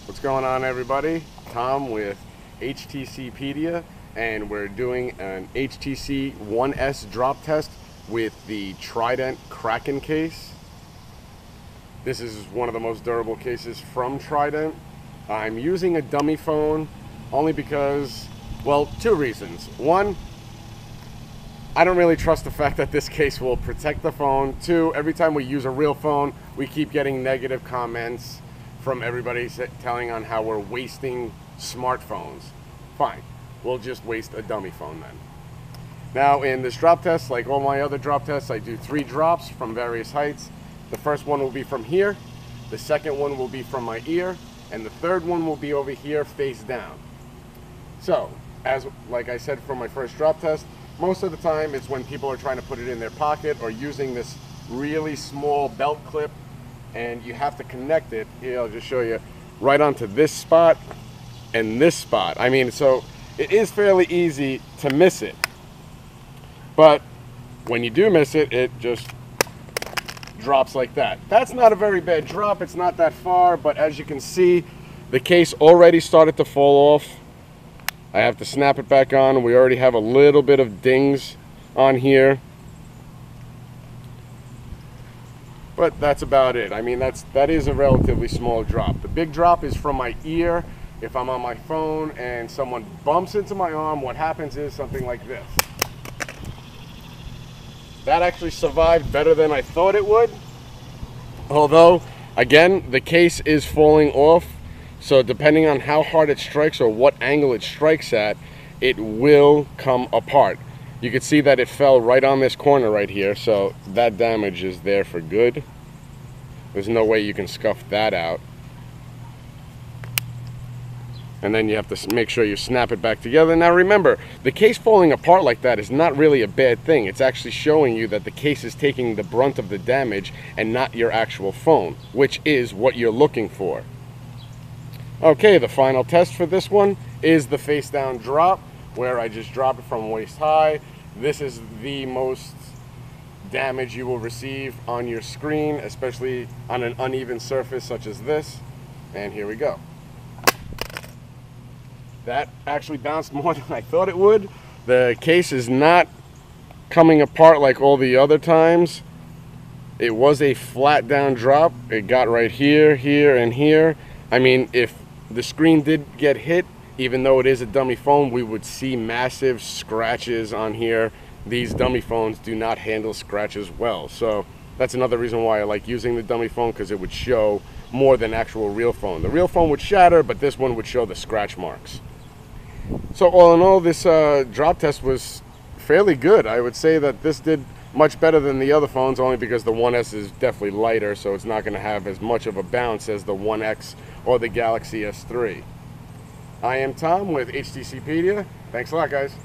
What's going on, everybody? Tom with HTCpedia, and we're doing an HTC One S drop test with the Trident Kraken case. This is one of the most durable cases from Trident. I'm using a dummy phone only because, well, two reasons. One, I don't really trust the fact that this case will protect the phone. Two, every time we use a real phone, we keep getting negative comments from everybody telling on how we're wasting smartphones. Fine, we'll just waste a dummy phone then. Now in this drop test, like all my other drop tests, I do 3 drops from various heights. The first one will be from here, the second one will be from my ear, and the third one will be over here face down. So, like I said for my first drop test, most of the time it's when people are trying to put it in their pocket or using this really small belt clip, and you have to connect it. Here, I'll just show you, right onto this spot and this spot. I mean, so it is fairly easy to miss it. But when you do miss it, it just drops like that. That's not a very bad drop. It's not that far, but as you can see, the case already started to fall off. I have to snap it back on. We already have a little bit of dings on here. But that's about it. I mean, that is a relatively small drop. The big drop is from my ear. If I'm on my phone and someone bumps into my arm, what happens is something like this. That actually survived better than I thought it would. Although, again, the case is falling off. So depending on how hard it strikes or what angle it strikes at, it will come apart. You can see that it fell right on this corner right here, so that damage is there for good. There's no way you can scuff that out. And then you have to make sure you snap it back together. Now remember, the case falling apart like that is not really a bad thing. It's actually showing you that the case is taking the brunt of the damage and not your actual phone, which is what you're looking for. Okay, the final test for this one is the face down drop, where I just drop it from waist high. This is the most damage you will receive on your screen, especially on an uneven surface such as this. And here we go. That actually bounced more than I thought it would. The case is not coming apart like all the other times. It was a flat down drop. It got right here, here, and here. I mean, if the screen did get hit, even though it is a dummy phone, we would see massive scratches on here. These dummy phones do not handle scratches well. So that's another reason why I like using the dummy phone, because it would show more than actual real phone. The real phone would shatter, but this one would show the scratch marks. So all in all, this drop test was fairly good. I would say that this did much better than the other phones, only because the One S is definitely lighter, so it's not going to have as much of a bounce as the One X or the Galaxy S3. I am Tom with HTCpedia. Thanks a lot, guys.